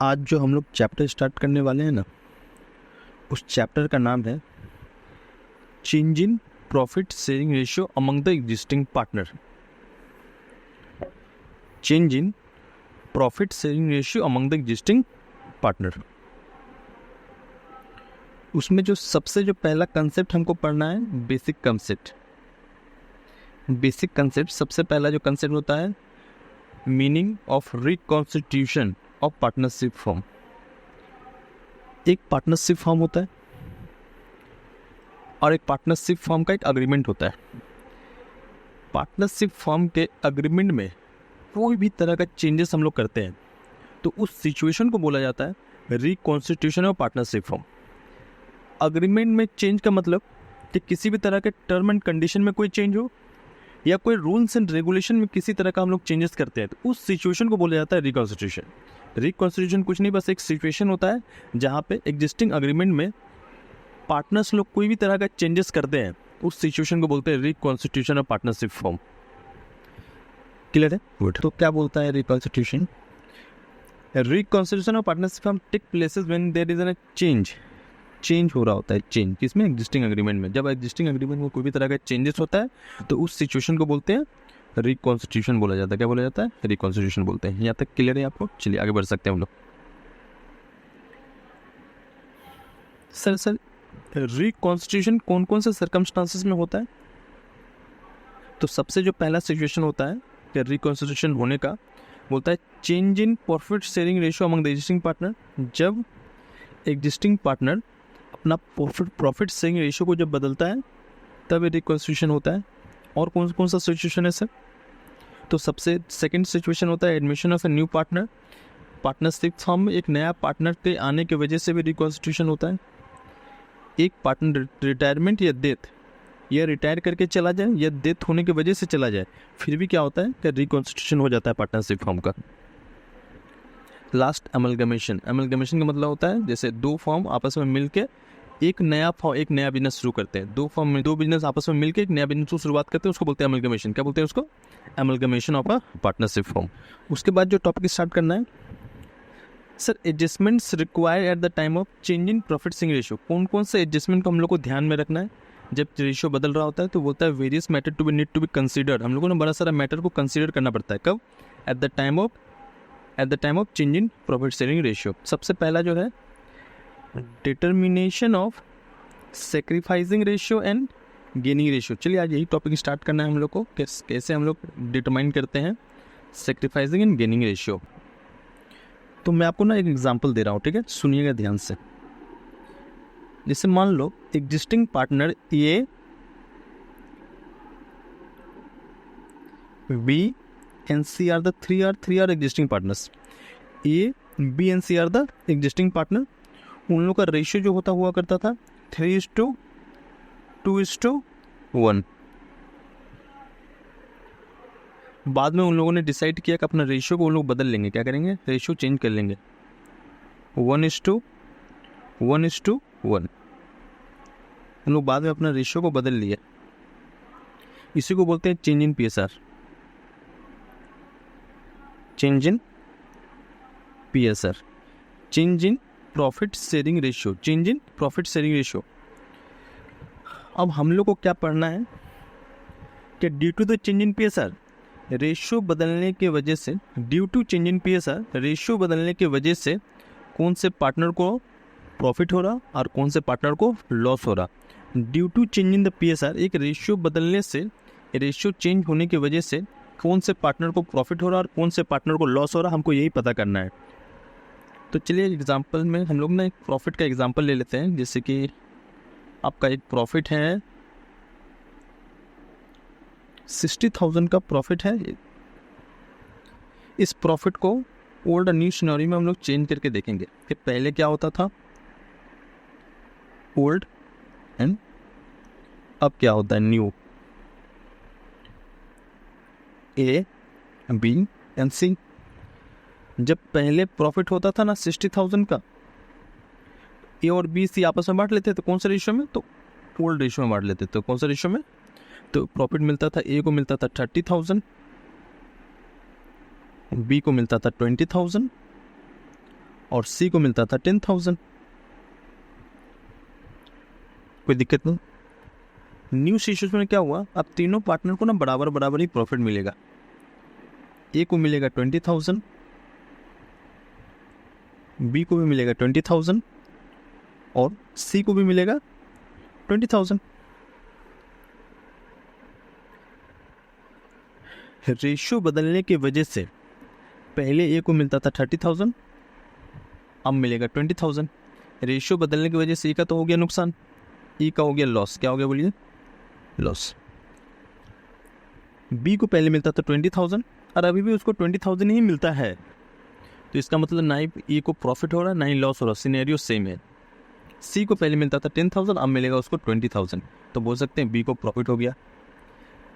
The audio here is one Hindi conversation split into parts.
आज जो हम लोग चैप्टर स्टार्ट करने वाले हैं ना, उस चैप्टर का नाम है change in profit sharing ratio among the existing partner. Change in profit sharing ratio among the existing partner. उसमें जो पहला कंसेप्ट हमको पढ़ना है, बेसिक कंसेप्ट। बेसिक कंसेप्ट सबसे पहला जो कंसेप्ट होता है, meaning of reconstitution of partnership form. एक पार्टनरशिप फॉर्म होता है और एक पार्टनरशिप फॉर्म का एक अग्रीमेंट होता है। पार्टनरशिप फॉर्म के अग्रीमेंट में कोई भी तरह का चेंजेस हम लोग करते हैं तो उस सिचुएशन को बोला जाता है reconstitution of partnership form. Agreement में चेंज का मतलब कि किसी भी तरह के टर्म एंड कंडीशन में कोई चेंज हो या कोई रूल्स एंड रेगुलेशन में किसी तरह का हम लोग चेंजेस करते हैं तो उस सिचुएशन को बोला जाता है रिकॉन्स्टिट्यूशन। रिकॉन्स्टिट्यूशन कुछ नहीं, बस एक सिचुएशन होता है जहाँ पे एग्जिस्टिंग अग्रीमेंट में पार्टनर्स लोग कोई भी तरह का चेंजेस करते हैं, उस सिचुएशन को बोलते हैं reconstitution of partnership form. Clear है? गुड। तो क्या बोलता है reconstitution? Reconstitution of partnership form take places when there is a change हो रहा होता है। चेंज किसमें? एग्जिस्टिंग अग्रीमेंट में। जब एग्जिस्टिंग अग्रीमेंट में कोई भी तरह का चेंजेस होता है तो उस सिचुएशन को बोलते हैं रिकॉन्स्टिट्यूशन बोला जाता है। क्या बोला जाता है? रिकॉन्स्टिट्यूशन बोलते हैं। यहाँ तक क्लियर है आपको? चलिए आगे बढ़ सकते हैं हम लोग। सर रिकॉन्स्टिट्यूशन कौन कौन से सर्कमस्टांसेस में होता है? तो सबसे जो पहला सिचुएशन होता है कि रिकॉन्स्टिट्यूशन होने का, बोलता है change in profit sharing ratio among the existing partner. जब एग्जिस्टिंग पार्टनर अपना प्रॉफिट शेयरिंग रेशियो को जब बदलता है तब ये रिकॉन्स्टिट्यूशन होता है। और कौन कौन सा सिचुएशन है सर? तो सबसे सेकंड सिचुएशन होता है admission of a new partner. Partnership form में एक नया पार्टनर के आने की वजह से भी रिकॉन्स्टिट्यूशन होता है। एक पार्टनर रिटायरमेंट या डेथ, या रिटायर करके चला जाए या डेथ होने की वजह से चला जाए, फिर भी क्या होता है कि रिकॉन्स्टिट्यूशन हो जाता है पार्टनरशिप फॉर्म का। Last amalgamation. अमलगमेशन का मतलब होता है जैसे दो फॉर्म आपस में मिलकर एक नया बिजनेस शुरू करते हैं। दो बिजनेस आपस में मिलकर एक नया बिजनेस की शुरुआत करते हैं, उसको बोलते हैं अमलगमेशन। क्या बोलते हैं उसको? Amalgamation of a partnership form. उसके बाद जो टॉपिक स्टार्ट करना है sir, adjustments required at the time of change in profit sharing ratio. कौन कौन से एडजस्टमेंट को हम लोग को ध्यान में रखना है जब रेशियो बदल रहा होता है? तो बोलता है various matter to be need to be considered. हम लोगों ने बड़ा सारा मैटर को कंसीडर करना पड़ता है। कब? At the time of change in profit sharing ratio. सबसे पहला जो है determination of sacrificing ratio and gaining ratio. चलिए आज यही टॉपिक स्टार्ट करना है हम लोग को, कैसे हम लोग डिटरमाइन करते हैं सेक्रीफाइसिंग एंड गेनिंग रेशियो। तो मैं आपको ना एक एग्जांपल दे रहा हूँ, ठीक है? सुनिएगा ध्यान से। जैसे मान लो existing partner A, B and C are the three are existing partners. A, B and C are the existing partner. उन लोगों का रेशियो जो हुआ करता था 3:2:1। बाद में उन लोगों ने डिसाइड किया कि अपना रेशियो को उन लोग बदल लेंगे। क्या करेंगे? रेशियो चेंज कर लेंगे 1:1:1। उन लोग बाद में अपना रेशियो को बदल लिया। इसी को बोलते हैं change in PSR। Change in PSR, change in profit sharing ratio. Change in profit sharing ratio. अब हम लोग को क्या पढ़ना है कि due to the change in PSR ratio बदलने के वजह से, due to change in PSR ratio बदलने के वजह से कौन से पार्टनर को प्रॉफिट हो रहा और कौन से पार्टनर को लॉस हो रहा। Due to change in the PSR, एक रेशियो बदलने से, रेशियो चेंज होने की वजह से कौन से पार्टनर को प्रॉफिट हो रहा और कौन से पार्टनर को लॉस हो रहा, हमको यही पता करना है। तो चलिए एग्जांपल में हम लोग ना एक प्रॉफिट का एग्जांपल ले लेते हैं। जैसे कि आपका एक प्रॉफिट है 60,000 का प्रॉफिट है। इस प्रॉफिट को ओल्ड और न्यू सिनेरियो में हम लोग चेंज करके देखेंगे कि पहले क्या होता था, ओल्ड, एंड अब क्या होता है, न्यू। ए, बी एंड सी। जब पहले प्रॉफिट होता था ना 60,000 का, ए और बी सी आपस में बांट लेते थे। कौन सा रेशियो में? तो ओल्ड रेशियो में बांट लेते थे। कौन सा रेशियो में? तो प्रॉफिट मिलता था, ए को मिलता था 30,000, बी को मिलता था 20,000 और सी को मिलता था 10,000। कोई दिक्कत नहीं। न्यू सिचुएशन में क्या हुआ, अब तीनों पार्टनर को ना बराबर बराबर ही प्रॉफिट मिलेगा। ए को मिलेगा 20,000, बी को भी मिलेगा 20,000 और सी को भी मिलेगा 20,000। रेशियो बदलने की वजह से पहले ए को मिलता था 30,000, अब मिलेगा 20,000। रेशियो बदलने की वजह से ई का तो हो गया नुकसान, ई का हो गया लॉस। क्या हो गया बोलिए, लॉस। बी को पहले मिलता था 20,000 और अभी भी उसको 20,000 ही मिलता है, तो इसका मतलब ना ही ई को प्रॉफिट हो रहा है ना ही लॉस हो रहा, सिनेरियो सेम है। सी को पहले मिलता था 10,000, अब मिलेगा उसको 20,000, तो बोल सकते हैं बी को प्रॉफिट हो गया।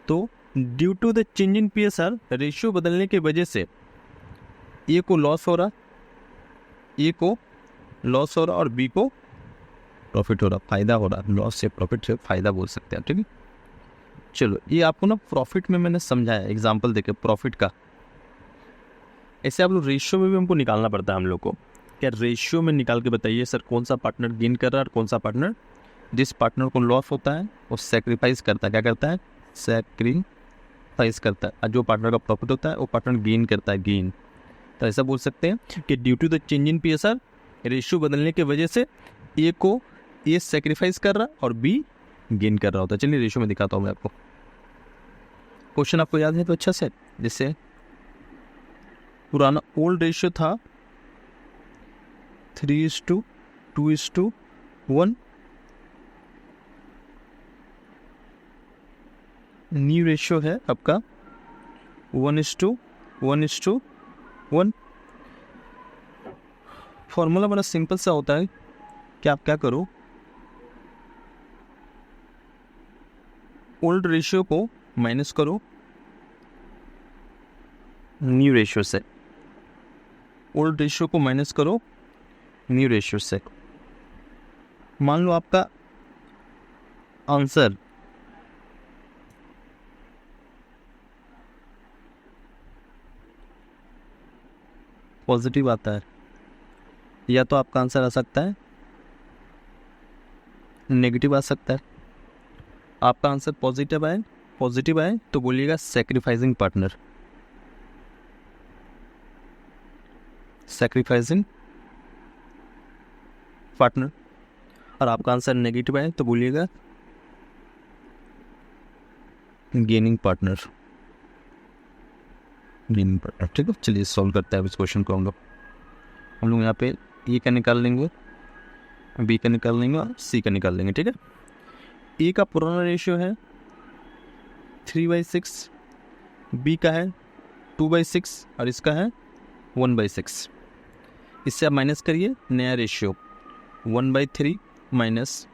तो due to the change in PSR, ratio बदलने की वजह से ए को लॉस हो रहा, ए को लॉस हो रहा और बी को प्रॉफिट हो रहा, फायदा हो रहा। लॉस से प्रॉफिट से फायदा बोल सकते हैं, ठीक है। चलो ये आपको ना प्रॉफिट में मैंने समझाया, एग्जांपल देके प्रॉफिट का। ऐसे आप लोग रेशियो में भी हमको निकालना पड़ता है हम लोग को। क्या रेशियो में निकाल के बताइए सर कौन सा पार्टनर गेन कर रहा है और कौन सा पार्टनर, जिस पार्टनर को लॉस होता है वो सेक्रीफाइस करता है। क्या करता है, सेक्रीफाइस करता है। और जो पार्टनर का प्रॉफिट होता है वो पार्टनर गेन करता है, गेन। तो ऐसा बोल सकते हैं कि due to the change in PSR, ratio बदलने की वजह से ए को ए सेक्रीफाइस कर रहा और बी गेन कर रहा होता है। चलिए रेशियो में दिखाता हूँ मैं आपको। क्वेश्चन आपको याद है तो अच्छा से, जैसे पुराना ओल्ड रेशियो था 3:2:1, न्यू रेशियो है आपका 1:1:1। फॉर्मूला बड़ा सिंपल सा होता है कि आप क्या करो, ओल्ड रेशियो को माइनस करो न्यू रेशियो से, ओल्ड रेशियो को माइनस करो न्यू रेशियो से। मान लो आपका आंसर पॉजिटिव आता है, या तो आपका आंसर आ सकता है नेगेटिव आ सकता है। आपका आंसर पॉजिटिव आए तो बोलिएगा सैक्रिफाइसिंग पार्टनर, सैक्रिफाइसिंग पार्टनर। और आपका आंसर नेगेटिव आए तो बोलिएगा गेनिंग पार्टनर, गेनिंग पार्टनर। ठीक है, चलिए सॉल्व करते हैं इस क्वेश्चन को। हम लोग यहाँ पे ए का निकाल लेंगे, बी का निकाल लेंगे और सी का निकाल लेंगे। ठीक है, ए का पुराना रेशियो है 3/6, बी का है 2/6 और इसका है 1/6। इससे आप माइनस करिए नया रेशियो 1/3 माइनस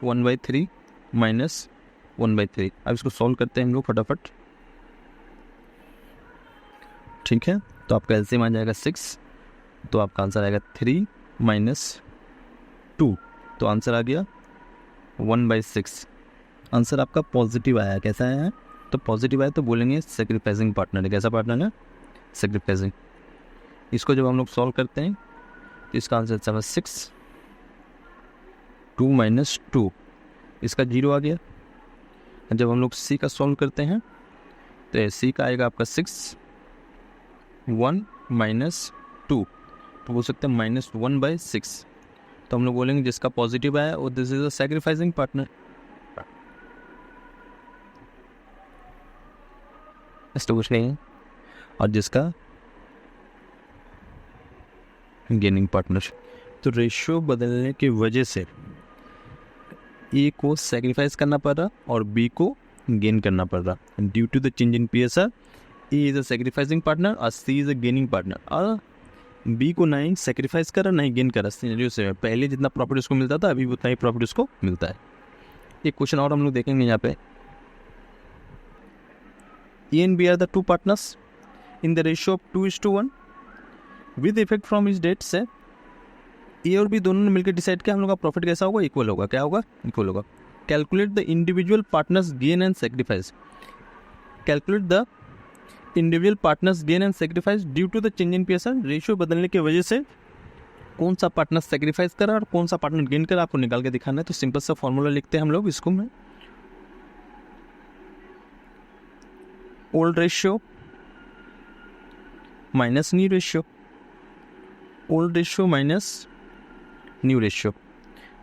1/3 माइनस 1/3। अब इसको सॉल्व करते हैं हम लोग फटाफट। ठीक है, तो आपका एलसीएम आ जाएगा 6, तो आपका आंसर आएगा 3 माइनस 2, तो आंसर आ गया 1/6। आंसर आपका पॉजिटिव आया। कैसा आया है, तो पॉजिटिव आया तो बोलेंगे सेक्रीफाइसिंग पार्टनर है। कैसा पार्टनर है, सेक्रीफाइसिंग। इसको जब हम लोग सॉल्व करते हैं तो इसका आंसर आता है 6, 2 माइनस 2, इसका 0 आ गया। जब हम लोग सी का सॉल्व करते हैं तो सी का आएगा आपका 6, 1 माइनस 2, तो बोल सकते हैं -1/6। तो हम लोग बोलेंगे जिसका पॉजिटिव आया वो this is a sacrificing partner. ऐसा कुछ नहीं है। और जिसका गेनिंग पार्टनर। तो रेशियो बदलने की वजह से ए को सैक्रिफाइस करना पड़ रहा और बी को गेन करना पड़ रहा। Due to the change in PSR, A is a sacrificing partner और C is a gaining partner. और बी को ना ही सैक्रिफाइस करा ना ही गेन करा, सिनेरियो से पहले जितना प्रॉफिट उसको मिलता था अभी उतना ही प्रॉफिट उसको मिलता है। एक क्वेश्चन और हम लोग देखेंगे यहाँ पे। A and B are the two partners in the ratio of 2:1 with effect from इस डेट से। ए और बी दोनों ने मिलकर डिसाइड किया हम लोग का प्रॉफिट कैसा होगा, इक्वल होगा। क्या होगा, इक्वल होगा। Calculate the individual partners gain and sacrifice. Calculate the individual partners gain and sacrifice due to the change in PSR. Ratio बदलने की वजह से कौन सा पार्टनर सेक्रीफाइस करा और कौन सा पार्टनर गेन करा, आपको निकाल के दिखाना है। तो सिंपल सा फॉर्मूला लिखते हैं हम लोग इसको में, old ratio minus new ratio, old ratio minus new ratio.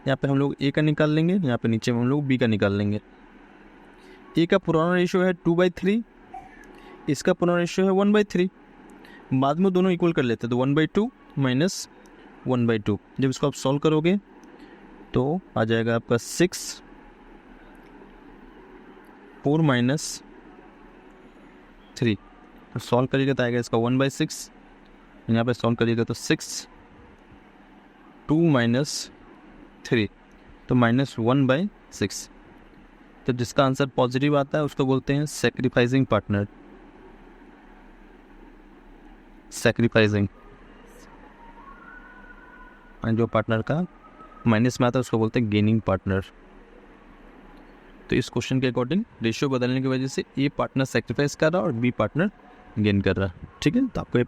यहाँ पे हम लोग ए का निकाल लेंगे, यहाँ पे नीचे में हम लोग बी का निकाल लेंगे। ए का पुराना रेशियो है 2/3, इसका पुराना रेशियो है 1/3। बाद में दोनों इक्वल कर लेते हैं, तो 1/2 माइनस 1/2। जब इसको आप सॉल्व करोगे तो आ जाएगा आपका 6, 4 माइनस 3। तो सॉल्व करिएगा तो आएगा इसका 1/6। यहाँ पे सॉल्व करिएगा तो 6, 2 माइनस 3, तो -1/6। तो जिसका आंसर पॉजिटिव आता है उसको बोलते हैं सैक्रिफाइसिंग पार्टनर। सैक्रिफाइसिंग, जो पार्टनर का माइनस में आता है उसको बोलते हैं गेनिंग पार्टनर। तो इस क्वेश्चन के अकॉर्डिंग रेशियो बदलने की वजह से ए पार्टनर सैक्रिफाइस कर रहा है और बी पार्टनर गेन कर रहा है। ठीक है, तो आपको